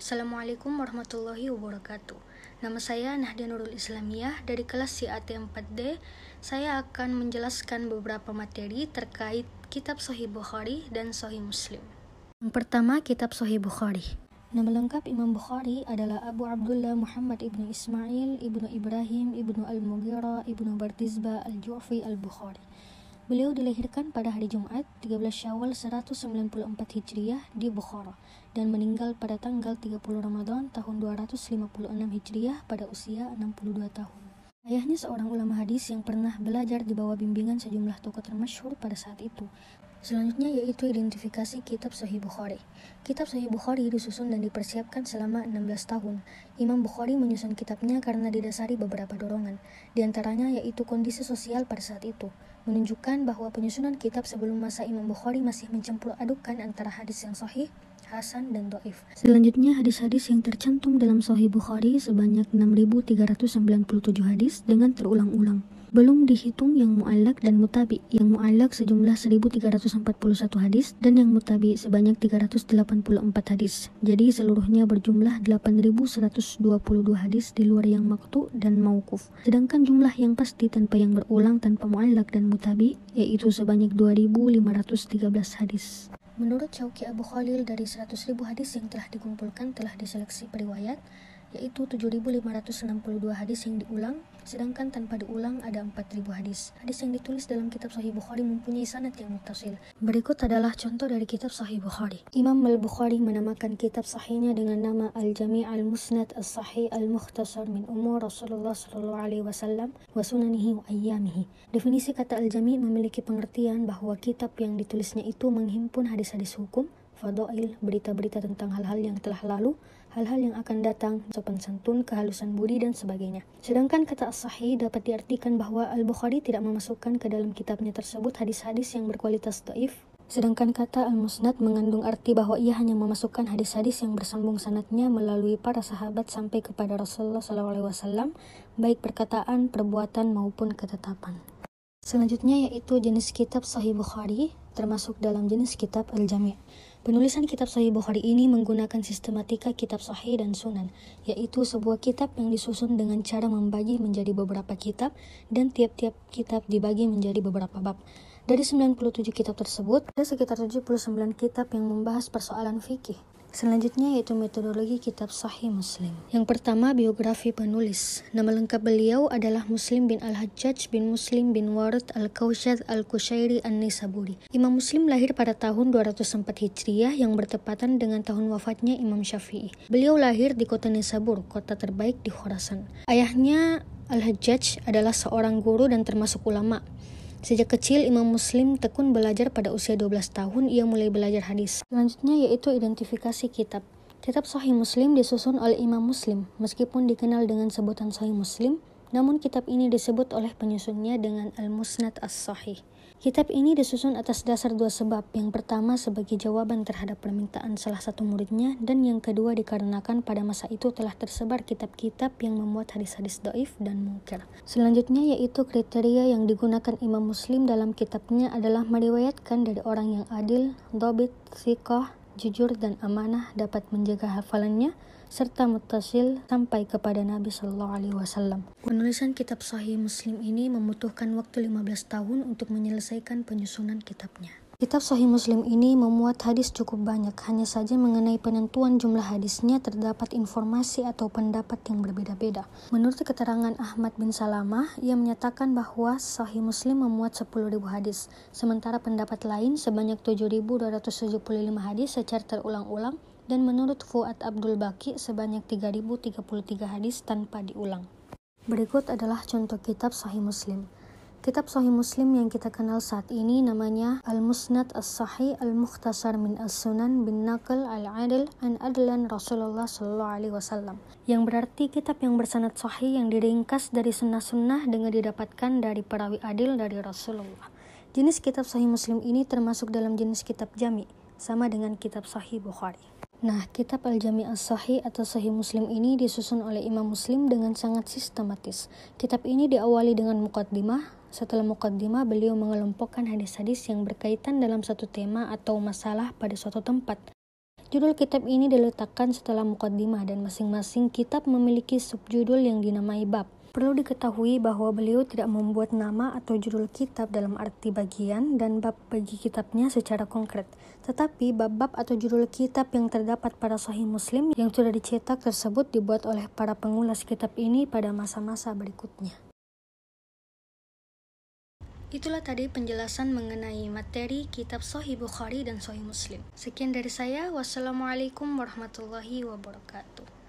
Assalamualaikum warahmatullahi wabarakatuh. Nama saya Nahdia Nurul Islamiyah dari kelas CAT 4D. Saya akan menjelaskan beberapa materi terkait Kitab Sahih Bukhari dan Sahih Muslim. Yang pertama, Kitab Sahih Bukhari. Nama lengkap Imam Bukhari adalah Abu Abdullah Muhammad ibnu Ismail ibnu Ibrahim ibnu Al-Mughirah ibnu Bardizbah Al-Ju'fi Al-Bukhari. Beliau dilahirkan pada hari Jumat 13 Syawal 194 Hijriah di Bukhara dan meninggal pada tanggal 30 Ramadan tahun 256 Hijriah pada usia 62 tahun. Ayahnya seorang ulama hadis yang pernah belajar di bawah bimbingan sejumlah tokoh termasyhur pada saat itu. Selanjutnya yaitu identifikasi Kitab Sahih Bukhari. Kitab Sahih Bukhari disusun dan dipersiapkan selama 16 tahun. Imam Bukhari menyusun kitabnya karena didasari beberapa dorongan. Di antaranya yaitu kondisi sosial pada saat itu, menunjukkan bahwa penyusunan kitab sebelum masa Imam Bukhari masih mencampur adukan antara hadis yang sahih, hasan, dan dhaif. Selanjutnya hadis-hadis yang tercantum dalam Sahih Bukhari sebanyak 6.397 hadis dengan terulang-ulang. Belum dihitung yang mu'allaq dan mutabi. Yang mu'allaq sejumlah 1.341 hadis dan yang mutabi sebanyak 384 hadis. Jadi seluruhnya berjumlah 8.122 hadis di luar yang maqtu' dan mauquf. Sedangkan jumlah yang pasti tanpa yang berulang tanpa mu'allaq dan mutabi yaitu sebanyak 2.513 hadis. Menurut Syauqi Abu Khalil, dari 100.000 hadis yang telah dikumpulkan telah diseleksi periwayat, yaitu 7.562 hadis yang diulang, sedangkan tanpa diulang ada 4.000 hadis. Hadis yang ditulis dalam kitab Sahih Bukhari mempunyai sanad yang muttasil. Berikut adalah contoh dari kitab Sahih Bukhari. Imam Al-Bukhari menamakan kitab sahihnya dengan nama Al-Jami' Al-Musnad As-Sahih Al-Mukhtasar min Umur Rasulullah SAW wa Sunanihi wa Ayyamihi. Definisi kata Al-Jami' memiliki pengertian bahwa kitab yang ditulisnya itu menghimpun hadis-hadis hukum, fadail, berita-berita tentang hal-hal yang telah lalu, hal-hal yang akan datang, sopan santun, kehalusan budi, dan sebagainya. Sedangkan kata as-sahih dapat diartikan bahwa Al-Bukhari tidak memasukkan ke dalam kitabnya tersebut hadis-hadis yang berkualitas dhaif. Sedangkan kata al-musnad mengandung arti bahwa ia hanya memasukkan hadis-hadis yang bersambung sanadnya melalui para sahabat sampai kepada Rasulullah SAW, baik perkataan, perbuatan, maupun ketetapan. Selanjutnya yaitu jenis kitab Sahih Bukhari, termasuk dalam jenis kitab Al-Jami'. Penulisan kitab Sahih Bukhari ini menggunakan sistematika kitab Sahih dan Sunan, yaitu sebuah kitab yang disusun dengan cara membagi menjadi beberapa kitab dan tiap-tiap kitab dibagi menjadi beberapa bab. Dari 97 kitab tersebut, ada sekitar 79 kitab yang membahas persoalan fikih. Selanjutnya yaitu metodologi kitab Sahih Muslim. Yang pertama, biografi penulis. Nama lengkap beliau adalah Muslim bin Al-Hajjaj bin Muslim bin Warad Al-Kaushad Al-Kushairi An-Nisaburi. Imam Muslim lahir pada tahun 204 Hijriah yang bertepatan dengan tahun wafatnya Imam Syafi'i. Beliau lahir di kota Nisabur, kota terbaik di Khorasan. Ayahnya Al-Hajjaj adalah seorang guru dan termasuk ulama. Sejak kecil, Imam Muslim tekun belajar. Pada usia 12 tahun, ia mulai belajar hadis. Selanjutnya yaitu identifikasi kitab. Kitab Sahih Muslim disusun oleh Imam Muslim. Meskipun dikenal dengan sebutan Sahih Muslim, namun kitab ini disebut oleh penyusunnya dengan Al-Musnad As-Sahih. Kitab ini disusun atas dasar dua sebab. Yang pertama sebagai jawaban terhadap permintaan salah satu muridnya, dan yang kedua dikarenakan pada masa itu telah tersebar kitab-kitab yang memuat hadis-hadis dhaif dan munkar. Selanjutnya yaitu kriteria yang digunakan Imam Muslim dalam kitabnya adalah meriwayatkan dari orang yang adil, dhabit, thiqah, jujur dan amanah, dapat menjaga hafalannya, serta muttasil sampai kepada Nabi SAW. Penulisan kitab Sahih Muslim ini membutuhkan waktu 15 tahun untuk menyelesaikan penyusunan kitabnya. Kitab Sahih Muslim ini memuat hadis cukup banyak, hanya saja mengenai penentuan jumlah hadisnya terdapat informasi atau pendapat yang berbeda-beda. Menurut keterangan Ahmad bin Salamah, ia menyatakan bahwa Sahih Muslim memuat 10.000 hadis, sementara pendapat lain sebanyak 7.275 hadis secara terulang-ulang, dan menurut Fuad Abdul Baqi sebanyak 3.033 hadis tanpa diulang. Berikut adalah contoh kitab Sahih Muslim. Kitab Sahih Muslim yang kita kenal saat ini namanya Al-Musnad As-Sahih Al-Mukhtasar min As-Sunan bin Naql Al-Adil an Adlan Rasulullah SAW, yang berarti kitab yang bersanad sahih yang diringkas dari sunnah-sunnah dengan didapatkan dari perawi adil dari Rasulullah. Jenis kitab Sahih Muslim ini termasuk dalam jenis kitab jami', sama dengan kitab Sahih Bukhari. Nah, kitab Al-Jami' As-Sahih atau Sahih Muslim ini disusun oleh Imam Muslim dengan sangat sistematis. Kitab ini diawali dengan muqaddimah. Setelah muqaddimah, beliau mengelompokkan hadis-hadis yang berkaitan dalam satu tema atau masalah pada suatu tempat. Judul kitab ini diletakkan setelah muqaddimah dan masing-masing kitab memiliki subjudul yang dinamai bab. Perlu diketahui bahwa beliau tidak membuat nama atau judul kitab dalam arti bagian dan bab bagi kitabnya secara konkret, tetapi bab-bab atau judul kitab yang terdapat pada Sahih Muslim yang sudah dicetak tersebut dibuat oleh para pengulas kitab ini pada masa-masa berikutnya. Itulah tadi penjelasan mengenai materi kitab Sahih Bukhari dan Sahih Muslim. Sekian dari saya. Wassalamualaikum warahmatullahi wabarakatuh.